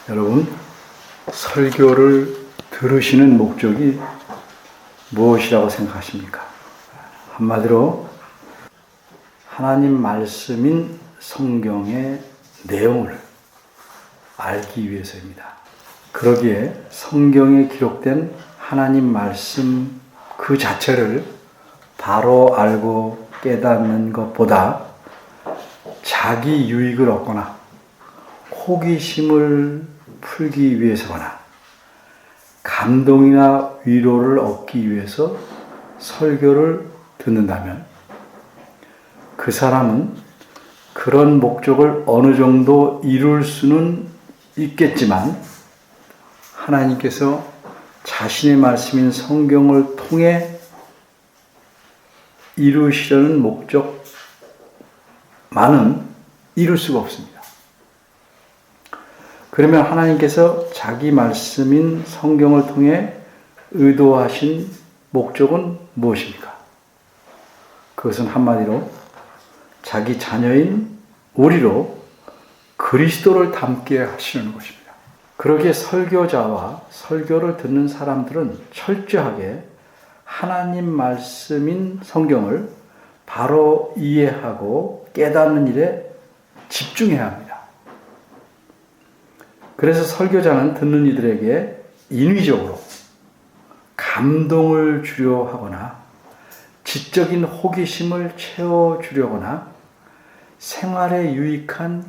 여러분, 설교를 들으시는 목적이 무엇이라고 생각하십니까? 한마디로 하나님 말씀인 성경의 내용을 알기 위해서입니다. 그러기에 성경에 기록된 하나님 말씀 그 자체를 바로 알고 깨닫는 것보다 자기 유익을 얻거나 호기심을 풀기 위해서거나 감동이나 위로를 얻기 위해서 설교를 듣는다면 그 사람은 그런 목적을 어느 정도 이룰 수는 있겠지만 하나님께서 자신의 말씀인 성경을 통해 이루시려는 목적만은 이룰 수가 없습니다. 그러면 하나님께서 자기 말씀인 성경을 통해 의도하신 목적은 무엇입니까? 그것은 한마디로 자기 자녀인 우리로 그리스도를 닮게 하시는 것입니다. 그러기에 설교자와 설교를 듣는 사람들은 철저하게 하나님 말씀인 성경을 바로 이해하고 깨닫는 일에 집중해야 합니다. 그래서 설교자는 듣는 이들에게 인위적으로 감동을 주려 하거나 지적인 호기심을 채워주려거나 생활에 유익한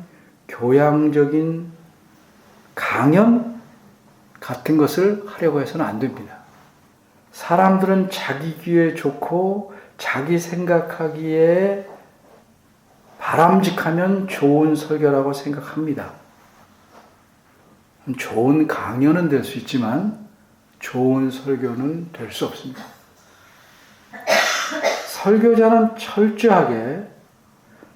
교양적인 강연 같은 것을 하려고 해서는 안 됩니다. 사람들은 자기 귀에 좋고 자기 생각하기에 바람직하면 좋은 설교라고 생각합니다. 좋은 강연은 될 수 있지만 좋은 설교는 될 수 없습니다. 설교자는 철저하게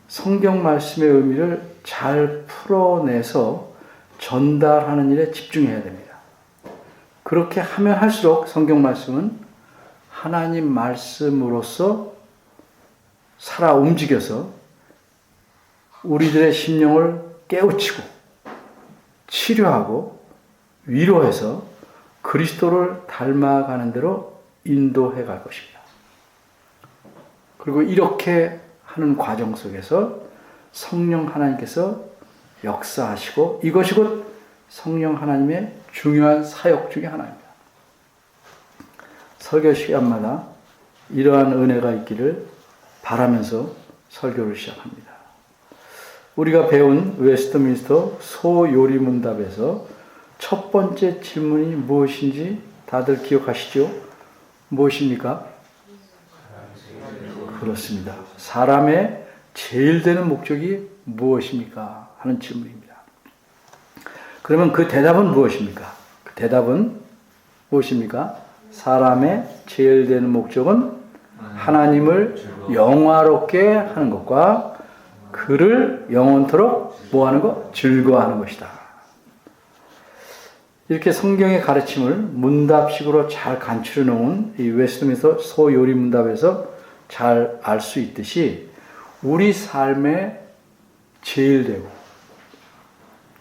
성경 말씀의 의미를 잘 풀어내서 전달하는 일에 집중해야 됩니다. 그렇게 하면 할수록 성경 말씀은 하나님 말씀으로서 살아 움직여서 우리들의 심령을 깨우치고 치료하고 위로해서 그리스도를 닮아가는 대로 인도해 갈 것입니다. 그리고 이렇게 하는 과정 속에서 성령 하나님께서 역사하시고 이것이 곧 성령 하나님의 중요한 사역 중에 하나입니다. 설교 시간마다 이러한 은혜가 있기를 바라면서 설교를 시작합니다. 우리가 배운 웨스트민스터 소요리문답에서 첫 번째 질문이 무엇인지 다들 기억하시죠? 무엇입니까? 그렇습니다. 사람의 제일 되는 목적이 무엇입니까? 하는 질문입니다. 그러면 그 대답은 무엇입니까? 그 대답은 무엇입니까? 사람의 제일 되는 목적은 하나님을 영화롭게 하는 것과 그를 영원토록 뭐하는 것? 즐거워하는 것이다. 이렇게 성경의 가르침을 문답식으로 잘 간추려 놓은 이 웨스트민스터 소요리 문답에서 잘 알 수 있듯이 우리 삶의 제일 되고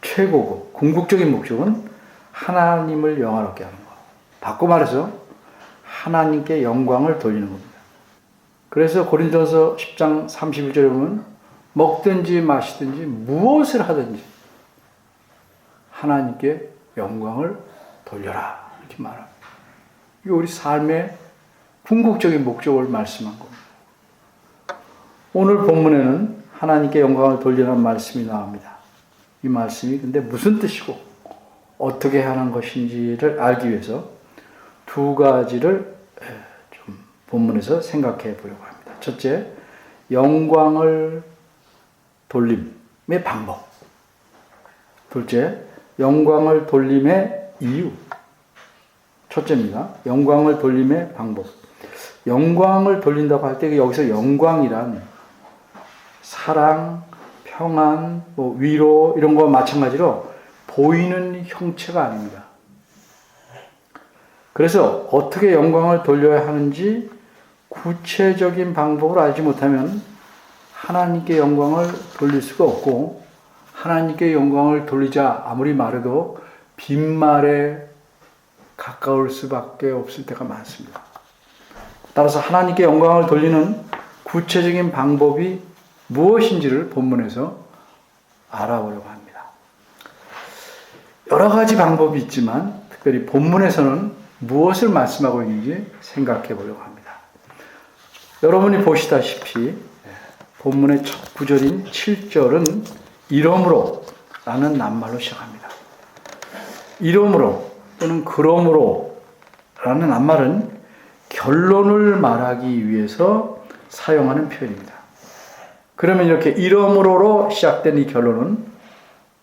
최고고 궁극적인 목적은 하나님을 영화롭게 하는 것. 바꿔 말해서 하나님께 영광을 돌리는 겁니다. 그래서 고린도서 10장 31절에 보면 먹든지 마시든지 무엇을 하든지 하나님께 영광을 돌려라 이렇게 말합니다. 이게 우리 삶의 궁극적인 목적을 말씀한 겁니다. 오늘 본문에는 하나님께 영광을 돌리라는 말씀이 나옵니다. 이 말씀이 근데 무슨 뜻이고 어떻게 하는 것인지를 알기 위해서 두 가지를 좀 본문에서 생각해 보려고 합니다. 첫째, 영광을 돌림의 방법. 둘째, 영광을 돌림의 이유. 첫째입니다. 영광을 돌림의 방법. 영광을 돌린다고 할 때 여기서 영광이란 사랑, 평안, 위로 이런 거와 마찬가지로 보이는 형체가 아닙니다. 그래서 어떻게 영광을 돌려야 하는지 구체적인 방법을 알지 못하면 하나님께 영광을 돌릴 수가 없고 하나님께 영광을 돌리자 아무리 말해도 빈말에 가까울 수밖에 없을 때가 많습니다. 따라서 하나님께 영광을 돌리는 구체적인 방법이 무엇인지를 본문에서 알아보려고 합니다. 여러 가지 방법이 있지만 특별히 본문에서는 무엇을 말씀하고 있는지 생각해 보려고 합니다. 여러분이 보시다시피 본문의 첫 구절인 7절은 이러므로 라는 낱말로 시작합니다. 이러므로 또는 그러므로 라는 낱말은 결론을 말하기 위해서 사용하는 표현입니다. 그러면 이렇게 이러므로로 시작된 이 결론은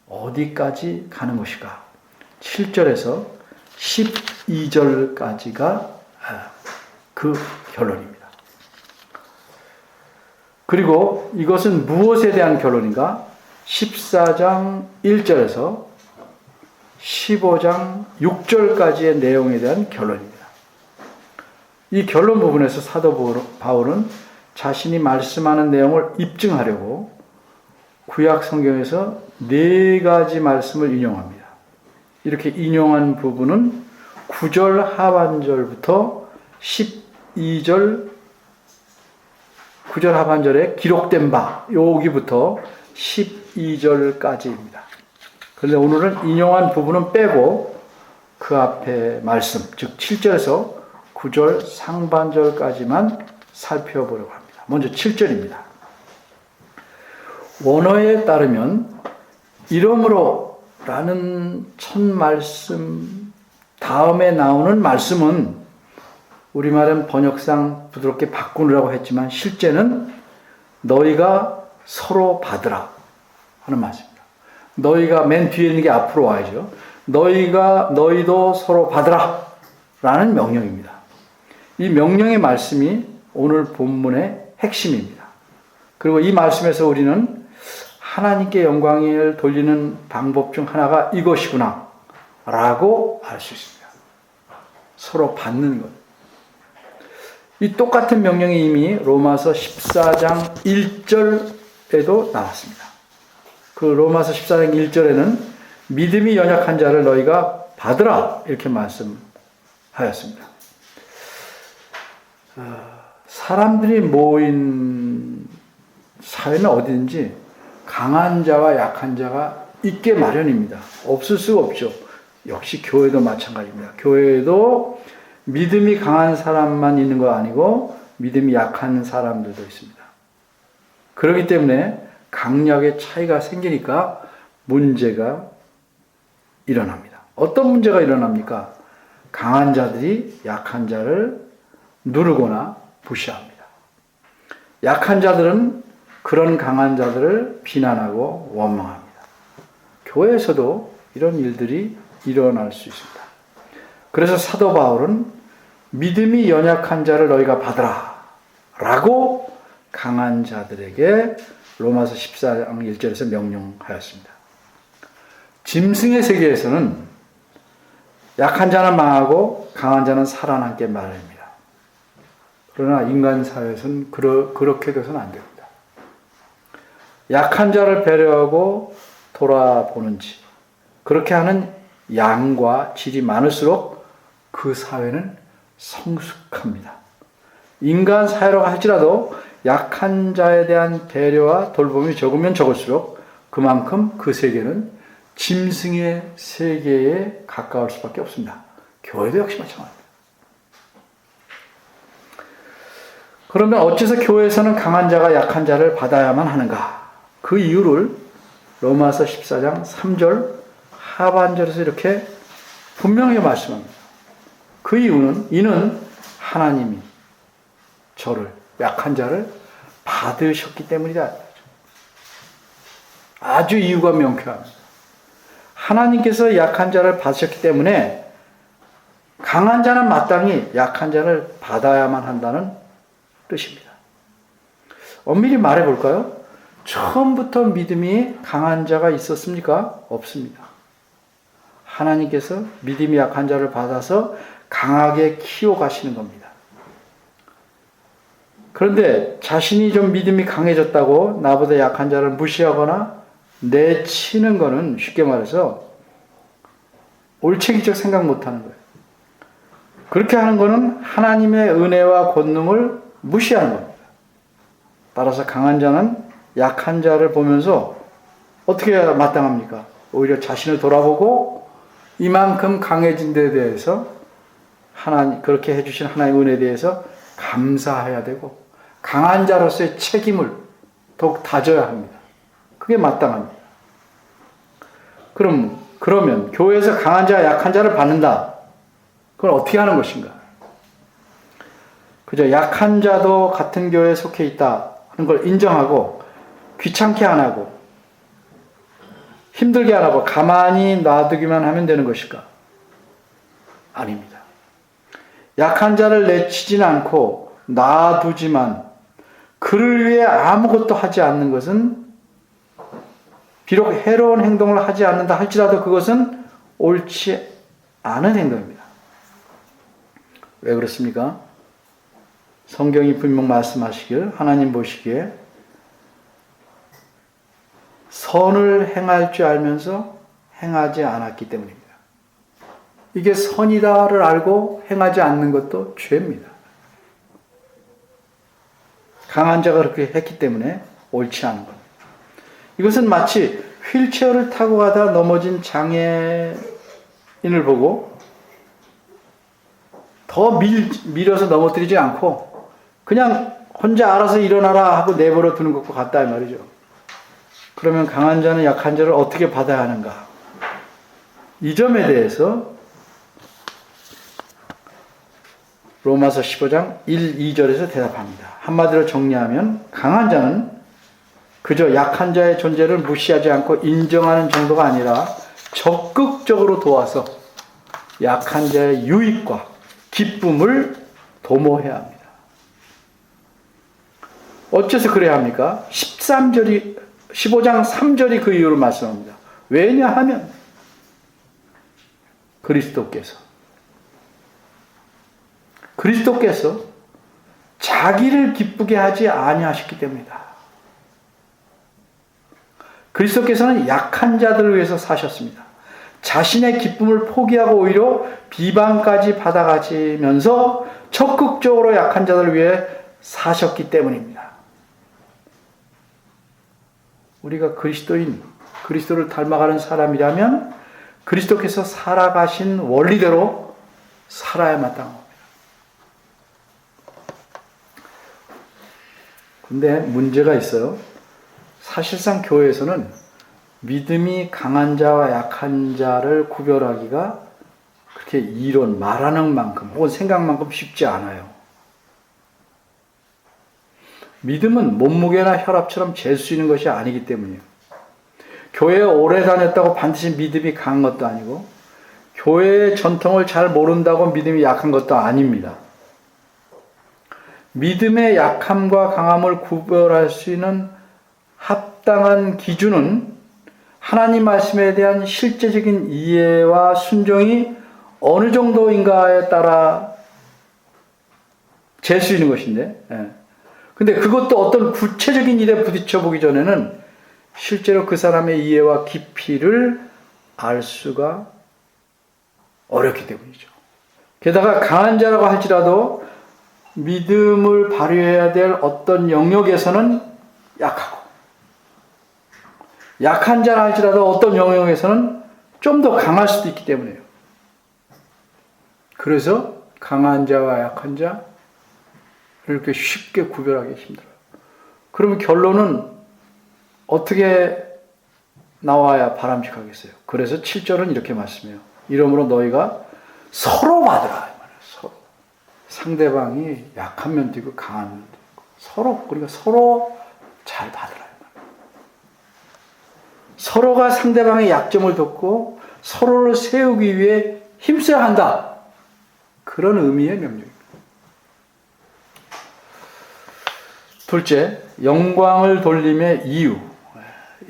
어디까지 가는 것일까? 7절에서 12절까지가 그 결론입니다. 그리고 이것은 무엇에 대한 결론인가? 14장 1절에서 15장 6절까지의 내용에 대한 결론입니다. 이 결론 부분에서 사도 바울은 자신이 말씀하는 내용을 입증하려고 구약 성경에서 4가지 말씀을 인용합니다. 이렇게 인용한 부분은 9절 하반절부터 12절 9절 하반절에 기록된 바 여기부터 12절까지입니다. 그런데 오늘은 인용한 부분은 빼고 그 앞에 말씀, 즉 7절에서 9절 상반절까지만 살펴보려고 합니다. 먼저 7절입니다. 원어에 따르면 이러므로 라는 첫 말씀 다음에 나오는 말씀은 우리말은 번역상 부드럽게 바꾸느라고 했지만 실제는 너희가 서로 받으라 하는 말씀입니다. 너희가 맨 뒤에 있는 게 앞으로 와야죠. 너희도 서로 받으라 라는 명령입니다. 이 명령의 말씀이 오늘 본문의 핵심입니다. 그리고 이 말씀에서 우리는 하나님께 영광을 돌리는 방법 중 하나가 이것이구나 라고 알 수 있습니다. 서로 받는 것. 이 똑같은 명령이 이미 로마서 14장 1절에도 나왔습니다. 그 로마서 14장 1절에는 믿음이 연약한 자를 너희가 받으라 이렇게 말씀하였습니다. 사람들이 모인 사회는 어디든지 강한 자와 약한 자가 있게 마련입니다. 없을 수가 없죠. 역시 교회도 마찬가지입니다. 교회에도 믿음이 강한 사람만 있는 거 아니고 믿음이 약한 사람들도 있습니다. 그렇기 때문에 강약의 차이가 생기니까 문제가 일어납니다. 어떤 문제가 일어납니까? 강한 자들이 약한 자를 누르거나 무시합니다. 약한 자들은 그런 강한 자들을 비난하고 원망합니다. 교회에서도 이런 일들이 일어날 수 있습니다. 그래서 사도 바울은 믿음이 연약한 자를 너희가 받으라 라고 강한 자들에게 로마서 14장 1절에서 명령하였습니다. 짐승의 세계에서는 약한 자는 망하고 강한 자는 살아남게 마련입니다. 그러나 인간 사회에서는 그렇게 돼서는 안 됩니다. 약한 자를 배려하고 돌아보는지 그렇게 하는 양과 질이 많을수록 그 사회는 성숙합니다. 인간 사회라고 할지라도 약한 자에 대한 배려와 돌봄이 적으면 적을수록 그만큼 그 세계는 짐승의 세계에 가까울 수밖에 없습니다. 교회도 역시 마찬가지입니다. 그러면 어째서 교회에서는 강한 자가 약한 자를 받아야만 하는가? 그 이유를 로마서 14장 3절 하반절에서 이렇게 분명히 말씀합니다. 그 이는 하나님이 저를 약한 자를 받으셨기 때문이다. 아주 이유가 명쾌합니다. 하나님께서 약한 자를 받으셨기 때문에 강한 자는 마땅히 약한 자를 받아야만 한다는 뜻입니다. 엄밀히 말해 볼까요? 처음부터 믿음이 강한 자가 있었습니까? 없습니다. 하나님께서 믿음이 약한 자를 받아서 강하게 키워가시는 겁니다. 그런데 자신이 좀 믿음이 강해졌다고 나보다 약한 자를 무시하거나 내치는 것은 쉽게 말해서 올챙이적 생각 못하는 거예요. 그렇게 하는 거는 하나님의 은혜와 권능을 무시하는 겁니다. 따라서 강한 자는 약한 자를 보면서 어떻게 해야 마땅합니까? 오히려 자신을 돌아보고 이만큼 강해진 데에 대해서 하나님, 그렇게 해주신 하나님의 은혜에 대해서 감사해야 되고 강한 자로서의 책임을 더욱 다져야 합니다. 그게 마땅합니다. 그러면 교회에서 강한 자와 약한 자를 받는다. 그걸 어떻게 하는 것인가? 그저 약한 자도 같은 교회에 속해 있다 하는 걸 인정하고 귀찮게 안 하고 힘들게 안 하고 가만히 놔두기만 하면 되는 것일까? 아닙니다. 약한 자를 내치지는 않고 놔두지만 그를 위해 아무것도 하지 않는 것은 비록 해로운 행동을 하지 않는다 할지라도 그것은 옳지 않은 행동입니다. 왜 그렇습니까? 성경이 분명 말씀하시길 하나님 보시기에 선을 행할 줄 알면서 행하지 않았기 때문입니다. 이게 선이다를 알고 행하지 않는 것도 죄입니다. 강한 자가 그렇게 했기 때문에 옳지 않은 겁니다. 이것은 마치 휠체어를 타고 가다 넘어진 장애인을 보고 더 밀어서 넘어뜨리지 않고 그냥 혼자 알아서 일어나라 하고 내버려 두는 것과 같다 이 말이죠. 그러면 강한 자는 약한 자를 어떻게 받아야 하는가? 이 점에 대해서 로마서 15장 1, 2절에서 대답합니다. 한마디로 정리하면 강한 자는 그저 약한 자의 존재를 무시하지 않고 인정하는 정도가 아니라 적극적으로 도와서 약한 자의 유익과 기쁨을 도모해야 합니다. 어째서 그래야 합니까? 15장 3절이 그 이유를 말씀합니다. 왜냐하면 그리스도께서 자기를 기쁘게 하지 아니하셨기 때문이다. 그리스도께서는 약한 자들을 위해서 사셨습니다. 자신의 기쁨을 포기하고 오히려 비방까지 받아가시면서 적극적으로 약한 자들을 위해 사셨기 때문입니다. 우리가 그리스도를 닮아가는 사람이라면 그리스도께서 살아가신 원리대로 살아야 마땅한 겁니다. 근데 문제가 있어요. 사실상 교회에서는 믿음이 강한 자와 약한 자를 구별하기가 그렇게 말하는 만큼 혹은 생각만큼 쉽지 않아요. 믿음은 몸무게나 혈압처럼 잴 수 있는 것이 아니기 때문이에요. 교회에 오래 다녔다고 반드시 믿음이 강한 것도 아니고 교회의 전통을 잘 모른다고 믿음이 약한 것도 아닙니다. 믿음의 약함과 강함을 구별할 수 있는 합당한 기준은 하나님 말씀에 대한 실제적인 이해와 순종이 어느 정도인가에 따라 잴 수 있는 것인데, 근데 그것도 어떤 구체적인 일에 부딪혀 보기 전에는 실제로 그 사람의 이해와 깊이를 알 수가 어렵기 때문이죠. 게다가 강한 자라고 할지라도 믿음을 발휘해야 될 어떤 영역에서는 약하고, 약한 자라 할지라도 어떤 영역에서는 좀 더 강할 수도 있기 때문이에요. 그래서 강한 자와 약한 자를 이렇게 쉽게 구별하기 힘들어요. 그러면 결론은 어떻게 나와야 바람직하겠어요? 그래서 7절은 이렇게 말씀해요. 이러므로 너희가 서로 받으라. 서로. 상대방이 약한 면도 있고 강한 면도 있고 우리가 서로 잘 받으라. 서로가 상대방의 약점을 돕고 서로를 세우기 위해 힘써야 한다. 그런 의미의 명령입니다. 둘째, 영광을 돌림의 이유.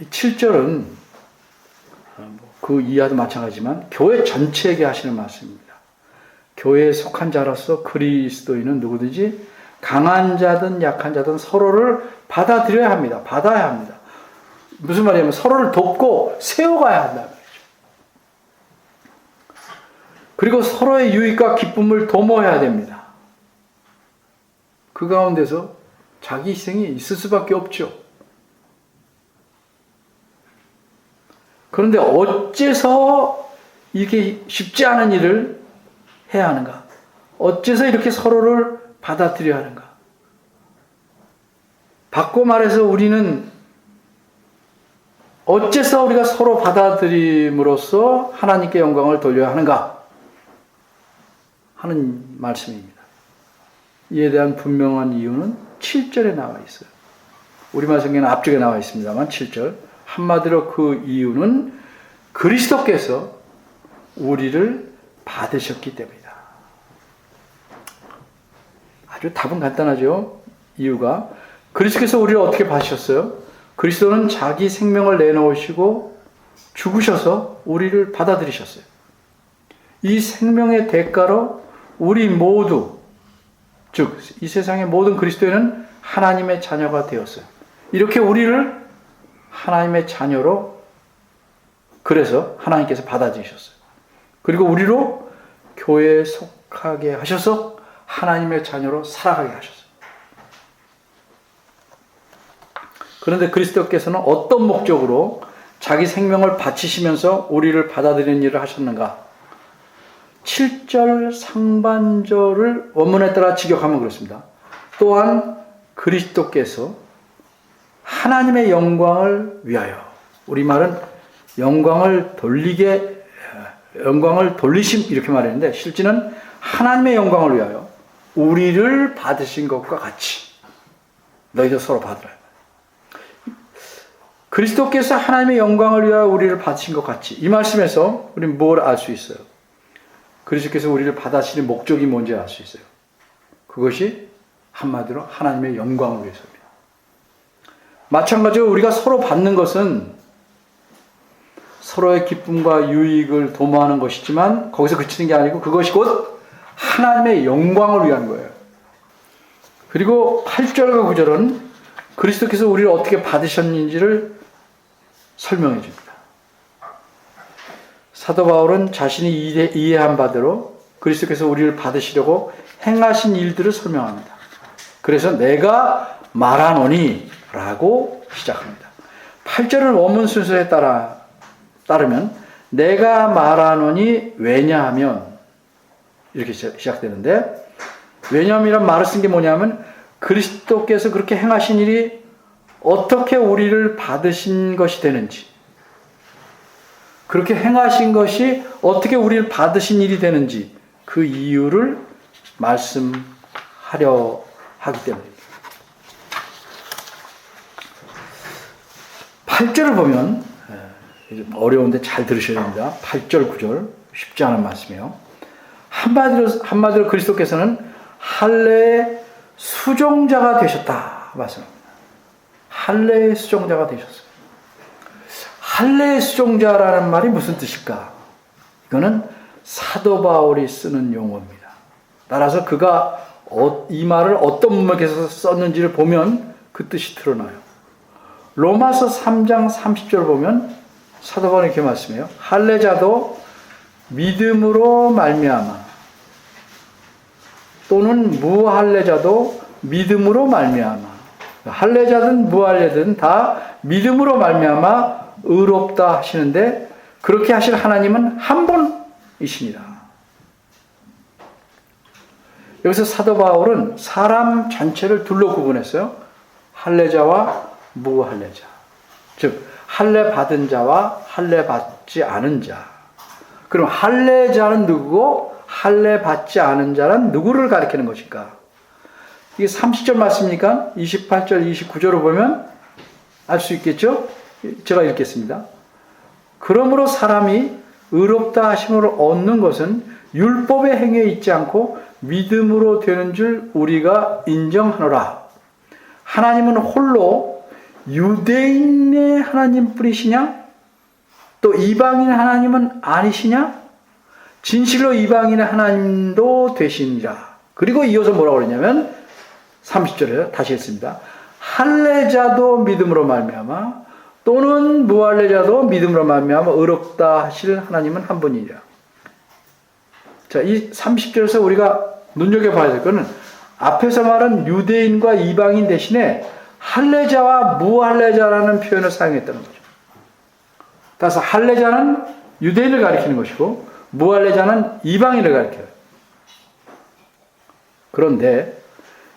7절은 그 이하도 마찬가지지만 교회 전체에게 하시는 말씀입니다. 교회에 속한 자로서 그리스도인은 누구든지 강한 자든 약한 자든 서로를 받아들여야 합니다. 받아야 합니다. 무슨 말이냐면 서로를 돕고 세워가야 한다는 말이죠. 그리고 서로의 유익과 기쁨을 도모해야 됩니다. 그 가운데서 자기 희생이 있을 수밖에 없죠. 그런데 어째서 이렇게 쉽지 않은 일을 해야 하는가? 어째서 이렇게 서로를 받아들여야 하는가? 바꿔 말해서 우리는 어째서 우리가 서로 받아들임으로써 하나님께 영광을 돌려야 하는가? 하는 말씀입니다. 이에 대한 분명한 이유는 7절에 나와 있어요. 우리말 성경에는 앞쪽에 나와 있습니다만 7절. 한마디로 그 이유는 그리스도께서 우리를 받으셨기 때문이다. 아주 답은 간단하죠. 이유가 그리스도께서 우리를 어떻게 받으셨어요? 그리스도는 자기 생명을 내놓으시고 죽으셔서 우리를 받아들이셨어요. 이 생명의 대가로 우리 모두, 즉 이 세상의 모든 그리스도인은 하나님의 자녀가 되었어요. 이렇게 우리를 하나님의 자녀로 그래서 하나님께서 받아들이셨어요. 그리고 우리로 교회에 속하게 하셔서 하나님의 자녀로 살아가게 하셨어요. 그런데 그리스도께서는 어떤 목적으로 자기 생명을 바치시면서 우리를 받아들이는 일을 하셨는가? 7절 상반절을 원문에 따라 직역하면 그렇습니다. 또한 그리스도께서 하나님의 영광을 위하여, 우리말은 영광을 돌리심 이렇게 말했는데 실제는 하나님의 영광을 위하여 우리를 받으신 것과 같이 너희도 서로 받으라. 그리스도께서 하나님의 영광을 위하여 우리를 받으신 것 같이, 이 말씀에서 우리는 뭘 알 수 있어요? 그리스도께서 우리를 받아시는 목적이 뭔지 알 수 있어요. 그것이 한마디로 하나님의 영광을 위해서입니다. 마찬가지로 우리가 서로 받는 것은 서로의 기쁨과 유익을 도모하는 것이지만 거기서 그치는 게 아니고 그것이 곧 하나님의 영광을 위한 거예요. 그리고 8절과 9절은 그리스도께서 우리를 어떻게 받으셨는지를 설명해 줍니다. 사도 바울은 자신이 이해한 바대로 그리스도께서 우리를 받으시려고 행하신 일들을 설명합니다. 그래서 내가 말하노니 라고 시작합니다. 8절은 원문 순서에 따르면 내가 말하노니 왜냐하면 이렇게 시작되는데, 왜냐하면 말을 쓴 게 뭐냐면 그리스도께서 그렇게 행하신 일이 어떻게 우리를 받으신 것이 되는지, 그렇게 행하신 것이 어떻게 우리를 받으신 일이 되는지 그 이유를 말씀하려 하기 때문입니다. 8절을 보면 어려운데 잘 들으셔야 됩니다. 8절, 9절 쉽지 않은 말씀이에요. 한마디로 그리스도께서는 할례의 수종자가 되셨다 말씀합니다. 할례의 수종자가 되셨어요. 할례의 수종자라는 말이 무슨 뜻일까? 이거는 사도 바울이 쓰는 용어입니다. 따라서 그가 이 말을 어떤 문맥에서 썼는지를 보면 그 뜻이 드러나요. 로마서 3장 30절 보면 사도 바울이 이렇게 말씀해요. 할례자도 믿음으로 말미암아 또는 무할례자도 믿음으로 말미암아, 할례자든 무할례든 다 믿음으로 말미암아 의롭다 하시는데, 그렇게 하실 하나님은 한 분이십니다. 여기서 사도 바울은 사람 전체를 둘로 구분했어요. 할례자와 무할례자, 즉 할례 받은 자와 할례 받지 않은 자. 그럼 할례자는 누구고 할례 받지 않은 자는 누구를 가리키는 것일까? 이게 30절 말씀이니까 28절, 29절을 보면 알 수 있겠죠? 제가 읽겠습니다. 그러므로 사람이 의롭다 하심을 얻는 것은 율법의 행위에 있지 않고 믿음으로 되는 줄 우리가 인정하노라. 하나님은 홀로 유대인의 하나님뿐이시냐? 또 이방인 하나님은 아니시냐? 진실로 이방인의 하나님도 되시니라. 그리고 이어서 뭐라고 그러냐면 30절에 다시 했습니다. 할례자도 믿음으로 말미암아 또는 무할례자도 믿음으로 말미암아 의롭다 하실 하나님은 한 분이라. 자, 이 30절에서 우리가 눈여겨봐야 될 거는 앞에서 말한 유대인과 이방인 대신에 할례자와 무할례자라는 표현을 사용했다는 거죠. 따라서 할례자는 유대인을 가리키는 것이고 무할례자는 이방인을 가리켜요. 그런데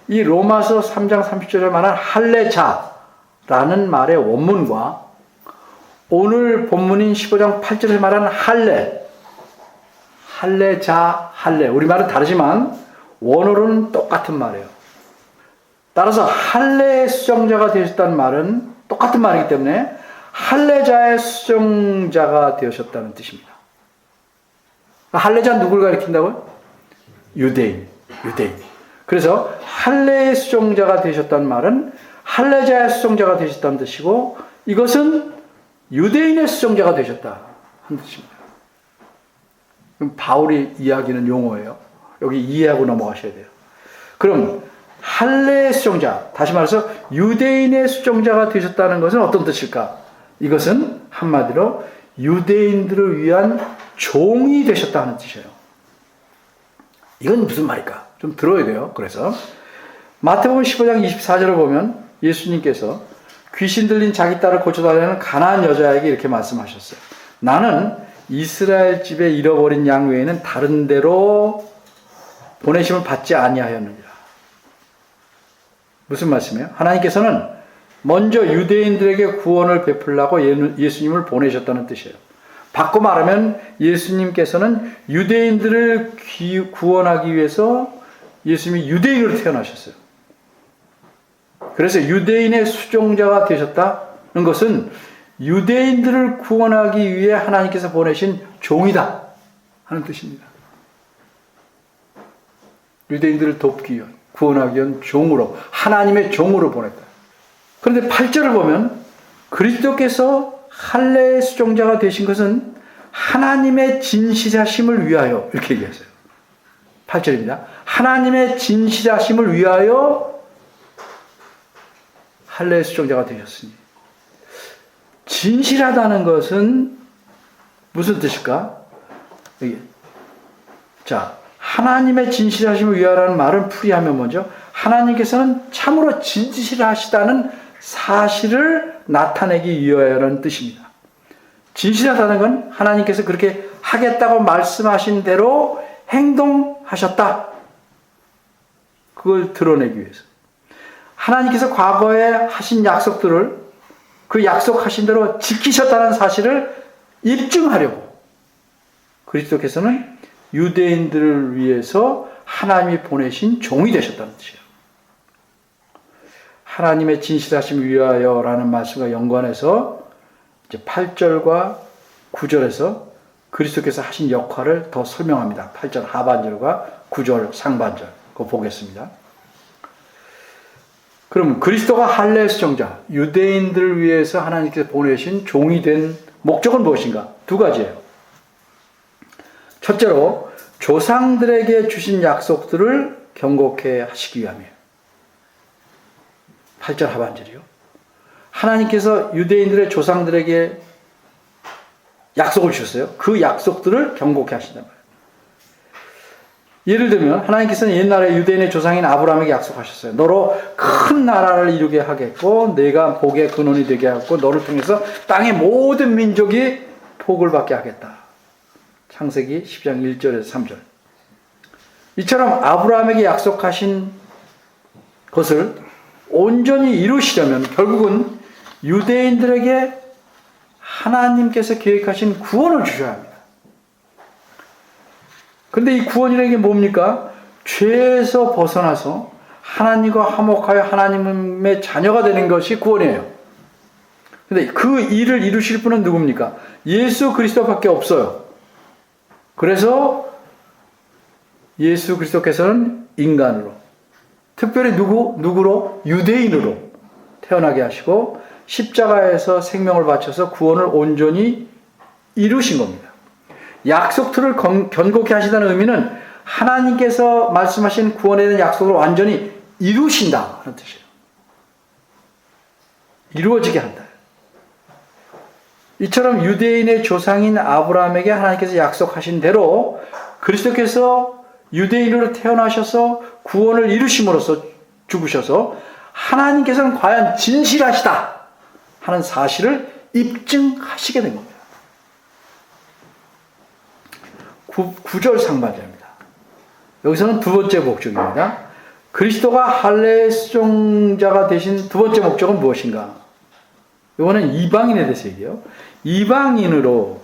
이 로마서 3장 30절에 말한 할례자라는 말의 원문과 오늘 본문인 15장 8절에 말한 할례자, 할례. 우리말은 다르지만 원어로는 똑같은 말이에요. 따라서 할례의 수정자가 되셨다는 말은 똑같은 말이기 때문에 할례자의 수정자가 되셨다는 뜻입니다. 할례자는 누굴 가리킨다고요? 유대인. 그래서 할례의 수정자가 되셨다는 말은 할례자의 수정자가 되셨다는 뜻이고 이것은 유대인의 수정자가 되셨다 하는 뜻입니다. 그럼 바울이 이야기하는 용어예요. 여기 이해하고 넘어가셔야 돼요. 그럼 할례의 수정자, 다시 말해서 유대인의 수정자가 되셨다는 것은 어떤 뜻일까? 이것은 한마디로 유대인들을 위한 종이 되셨다는 뜻이에요. 이건 무슨 말일까? 좀 들어야 돼요. 그래서 마태복음 15장 24절을 보면 예수님께서 귀신 들린 자기 딸을 고쳐달라는 가난한 여자에게 이렇게 말씀하셨어요. 나는 이스라엘 집에 잃어버린 양 외에는 다른 데로 보내심을 받지 아니하였느니라. 무슨 말씀이에요? 하나님께서는 먼저 유대인들에게 구원을 베풀라고 예수님을 보내셨다는 뜻이에요. 바꿔 말하면 예수님께서는 유대인들을 구원하기 위해서 예수님이 유대인으로 태어나셨어요. 그래서 유대인의 수종자가 되셨다는 것은 유대인들을 구원하기 위해 하나님께서 보내신 종이다 하는 뜻입니다. 유대인들을 돕기 위한, 구원하기 위한 종으로, 하나님의 종으로 보냈다. 그런데 8절을 보면 그리스도께서 할례의 수종자가 되신 것은 하나님의 진실하심을 위하여 이렇게 얘기했어요. 8절입니다. 하나님의 진실하심을 위하여 할례의 수종자가 되셨으니. 진실하다는 것은 무슨 뜻일까? 자, 하나님의 진실하심을 위하라는 말은 풀이하면 먼저 하나님께서는 참으로 진실하시다는 사실을 나타내기 위하여라는 뜻입니다. 진실하다는 건 하나님께서 그렇게 하겠다고 말씀하신 대로 행동하셨다. 그걸 드러내기 위해서. 하나님께서 과거에 하신 약속들을 그 약속하신 대로 지키셨다는 사실을 입증하려고 그리스도께서는 유대인들을 위해서 하나님이 보내신 종이 되셨다는 뜻이에요. 하나님의 진실하심을 위하여라는 말씀과 연관해서 이제 8절과 9절에서 그리스도께서 하신 역할을 더 설명합니다. 8절 하반절과 9절 상반절 그거 보겠습니다. 그럼 그리스도가 할례의 수종자, 유대인들을 위해서 하나님께서 보내신 종이 된 목적은 무엇인가? 두 가지예요. 첫째로 조상들에게 주신 약속들을 경고케 하시기 위함이에요. 8절 하반절이요. 하나님께서 유대인들의 조상들에게 약속을 주셨어요. 그 약속들을 경고케 하신단 말이에요. 예를 들면 하나님께서는 옛날에 유대인의 조상인 아브라함에게 약속하셨어요. 너로 큰 나라를 이루게 하겠고 내가 복의 근원이 되게 하고 너를 통해서 땅의 모든 민족이 복을 받게 하겠다. 창세기 10장 1절에서 3절. 이처럼 아브라함에게 약속하신 것을 온전히 이루시려면 결국은 유대인들에게 하나님께서 계획하신 구원을 주셔야 합니다. 근데 이 구원이라는 게 뭡니까? 죄에서 벗어나서 하나님과 화목하여 하나님의 자녀가 되는 것이 구원이에요. 근데 그 일을 이루실 분은 누굽니까? 예수 그리스도밖에 없어요. 그래서 예수 그리스도께서는 인간으로, 특별히 누구로? 유대인으로 태어나게 하시고 십자가에서 생명을 바쳐서 구원을 온전히 이루신 겁니다. 약속들을 견고케 하시다는 의미는 하나님께서 말씀하신 구원에 대한 약속을 완전히 이루신다 하는 뜻이에요. 이루어지게 한다. 이처럼 유대인의 조상인 아브라함에게 하나님께서 약속하신 대로 그리스도께서 유대인으로 태어나셔서 구원을 이루심으로써 죽으셔서 하나님께서는 과연 진실하시다 하는 사실을 입증하시게 된 겁니다. 9절 상반절입니다. 여기서는 두 번째 목적입니다. 그리스도가 할례 수종자가 되신 두 번째 목적은 무엇인가? 이거는 이방인에 대해서 얘기해요. 이방인으로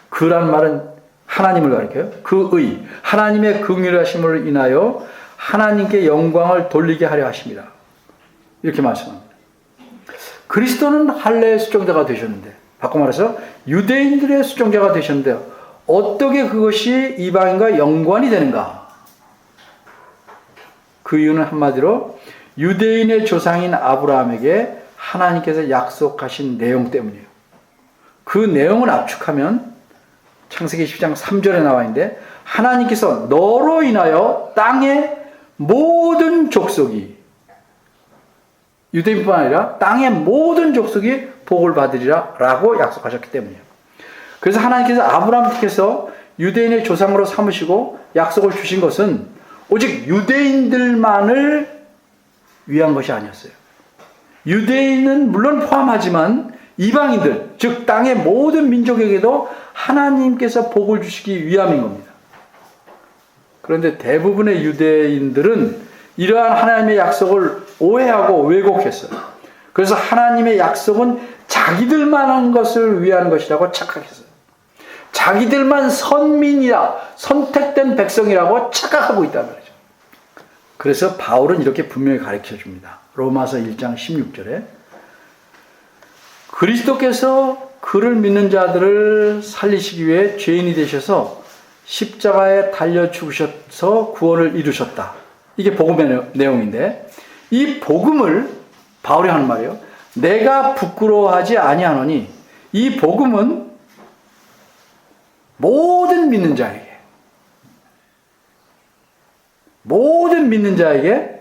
그란 말은 하나님을 가리켜요. 그의 하나님의 긍휼하심을 인하여 하나님께 영광을 돌리게 하려 하십니다. 이렇게 말씀합니다. 그리스도는 할례 수종자가 되셨는데, 바꿔 말해서 유대인들의 수종자가 되셨는데 어떻게 그것이 이방인과 연관이 되는가? 그 이유는 한마디로 유대인의 조상인 아브라함에게 하나님께서 약속하신 내용 때문이에요. 그 내용을 압축하면 창세기 10장 3절에 나와 있는데, 하나님께서 너로 인하여 땅의 모든 족속이, 유대인뿐만 아니라 땅의 모든 족속이 복을 받으리라 라고 약속하셨기 때문이에요. 그래서 하나님께서 아브라함께서 유대인의 조상으로 삼으시고 약속을 주신 것은 오직 유대인들만을 위한 것이 아니었어요. 유대인은 물론 포함하지만 이방인들, 즉 땅의 모든 민족에게도 하나님께서 복을 주시기 위함인 겁니다. 그런데 대부분의 유대인들은 이러한 하나님의 약속을 오해하고 왜곡했어요. 그래서 하나님의 약속은 자기들만 한 것을 위한 것이라고 착각했어요. 자기들만 선민이라, 선택된 백성이라고 착각하고 있다는 거죠. 그래서 바울은 이렇게 분명히 가르쳐 줍니다. 로마서 1장 16절에 그리스도께서 그를 믿는 자들을 살리시기 위해 죄인이 되셔서 십자가에 달려 죽으셔서 구원을 이루셨다. 이게 복음의 내용인데, 이 복음을 바울이 하는 말이에요. 내가 부끄러워하지 아니하노니 이 복음은 모든 믿는 자에게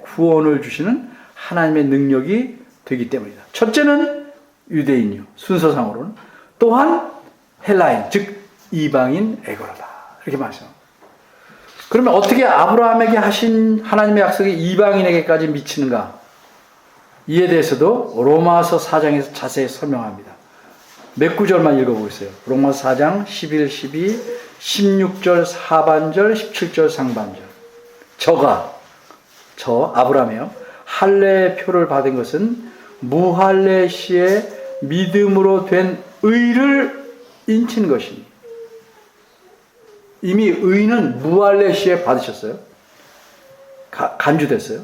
구원을 주시는 하나님의 능력이 되기 때문이다. 첫째는 유대인이요, 순서상으로는. 또한 헬라인, 즉 이방인 에고라다. 이렇게 말씀합니다. 그러면 어떻게 아브라함에게 하신 하나님의 약속이 이방인에게까지 미치는가? 이에 대해서도 로마서 4장에서 자세히 설명합니다. 몇 구절만 읽어보겠어요. 로마서 4장 11, 12, 16절 하반절, 17절 상반절. 저 아브라함이요, 할례의 표를 받은 것은 무할례 시에 믿음으로 된 의를 인친 것이니. 이미 의는 무할례 시에 받으셨어요. 간주됐어요.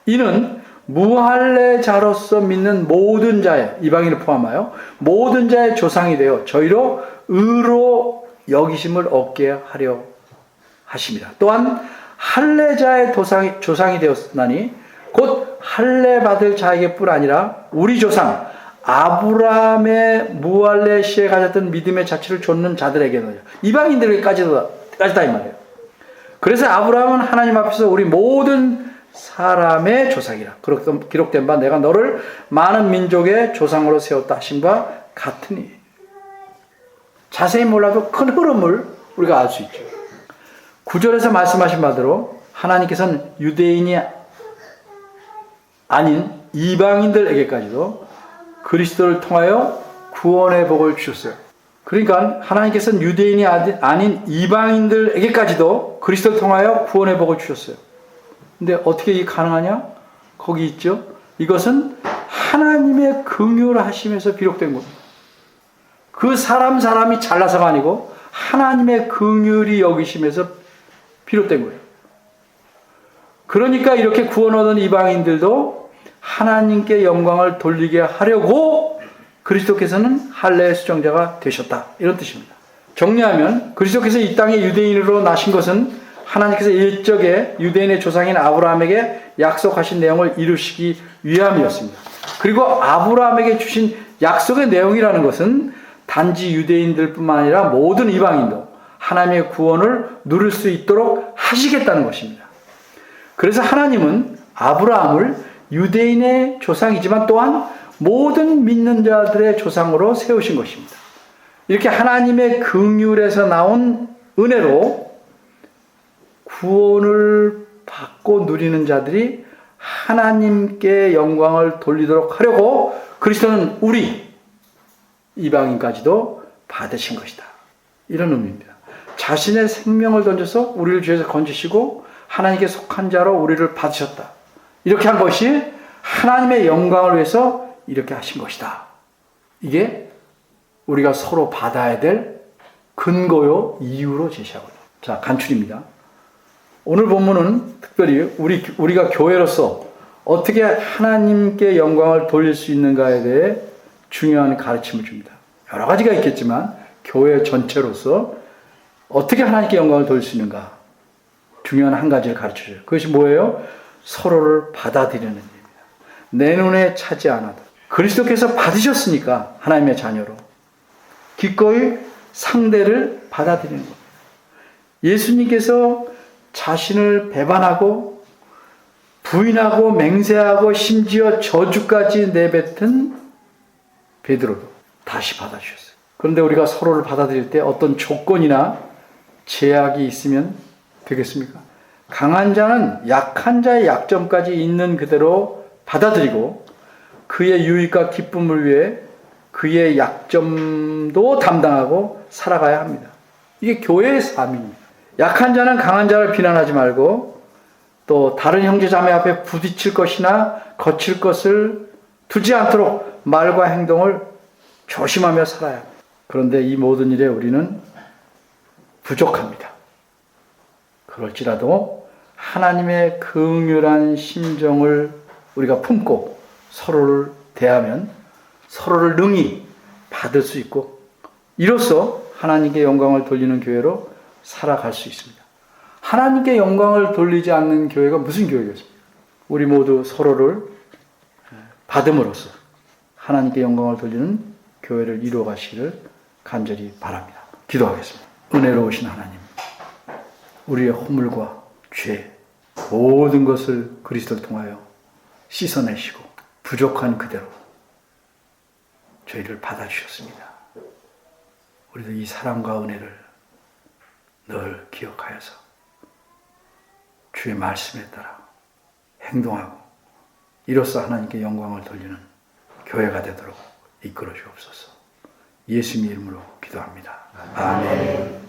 이는 무할례자로서 믿는 모든 자의, 이방인을 포함하여 모든 자의 조상이 되어 저희로 의로 여기심을 얻게 하려 하십니다. 또한 할례자의 조상이 되었나니 곧 할례 받을 자에게뿐 아니라 우리 조상 아브라함의 무할례 시에 가졌던 믿음의 자취를 좇는 자들에게는, 이방인들에게까지다 이 말이에요. 그래서 아브라함은 하나님 앞에서 우리 모든 사람의 조상이라 기록된 바 내가 너를 많은 민족의 조상으로 세웠다 하심과 같으니. 자세히 몰라도 큰 흐름을 우리가 알 수 있죠. 9절에서 말씀하신 바대로 하나님께서는 유대인이 아닌 이방인들에게까지도 그리스도를 통하여 구원의 복을 주셨어요. 그러니까 하나님께서는 유대인이 아닌 이방인들에게까지도 그리스도를 통하여 구원의 복을 주셨어요. 근데 어떻게 이게 가능하냐? 거기 있죠. 이것은 하나님의 긍휼하심에서 비롯된 겁니다. 그 사람이 잘나서가 아니고 하나님의 긍휼이 여기심에서 비롯된 거예요. 그러니까 이렇게 구원 얻은 이방인들도 하나님께 영광을 돌리게 하려고 그리스도께서는 할례의 수종자가 되셨다, 이런 뜻입니다. 정리하면 그리스도께서 이 땅에 유대인으로 나신 것은 하나님께서 일적에 유대인의 조상인 아브라함에게 약속하신 내용을 이루시기 위함이었습니다. 그리고 아브라함에게 주신 약속의 내용이라는 것은 단지 유대인들뿐만 아니라 모든 이방인도 하나님의 구원을 누릴 수 있도록 하시겠다는 것입니다. 그래서 하나님은 아브라함을 유대인의 조상이지만 또한 모든 믿는 자들의 조상으로 세우신 것입니다. 이렇게 하나님의 긍휼에서 나온 은혜로 구원을 받고 누리는 자들이 하나님께 영광을 돌리도록 하려고 그리스도는 우리 이방인까지도 받으신 것이다. 이런 의미입니다. 자신의 생명을 던져서 우리를 죄에서 건지시고 하나님께 속한 자로 우리를 받으셨다. 이렇게 한 것이 하나님의 영광을 위해서 이렇게 하신 것이다. 이게 우리가 서로 받아야 될 근거요 이유로 제시하거든요. 자, 간추립니다. 오늘 본문은 특별히 우리가 교회로서 어떻게 하나님께 영광을 돌릴 수 있는가에 대해 중요한 가르침을 줍니다. 여러 가지가 있겠지만 교회 전체로서 어떻게 하나님께 영광을 돌릴 수 있는가 중요한 한 가지를 가르쳐줘요. 그것이 뭐예요? 서로를 받아들이는 일입니다. 내 눈에 차지 않아도 그리스도께서 받으셨으니까 하나님의 자녀로 기꺼이 상대를 받아들이는 겁니다. 예수님께서 자신을 배반하고 부인하고 맹세하고 심지어 저주까지 내뱉은 베드로도 다시 받아주셨어요. 그런데 우리가 서로를 받아들일 때 어떤 조건이나 제약이 있으면 되겠습니까? 강한 자는 약한 자의 약점까지 있는 그대로 받아들이고 그의 유익과 기쁨을 위해 그의 약점도 담당하고 살아가야 합니다. 이게 교회의 삶입니다. 약한 자는 강한 자를 비난하지 말고 또 다른 형제 자매 앞에 부딪힐 것이나 거칠 것을 두지 않도록 말과 행동을 조심하며 살아야 합니다. 그런데 이 모든 일에 우리는 부족합니다. 그럴지라도 하나님의 긍휼한 심정을 우리가 품고 서로를 대하면 서로를 능히 받을 수 있고 이로써 하나님께 영광을 돌리는 교회로 살아갈 수 있습니다. 하나님께 영광을 돌리지 않는 교회가 무슨 교회겠습니까? 우리 모두 서로를 받음으로써 하나님께 영광을 돌리는 교회를 이루어 가시기를 간절히 바랍니다. 기도하겠습니다. 은혜로우신 하나님, 우리의 허물과 죄, 모든 것을 그리스도를 통하여 씻어내시고 부족한 그대로 저희를 받아주셨습니다. 우리도 이 사랑과 은혜를 늘 기억하여서 주의 말씀에 따라 행동하고 이로써 하나님께 영광을 돌리는 교회가 되도록 이끌어 주옵소서. 예수님의 이름으로 기도합니다. 아멘.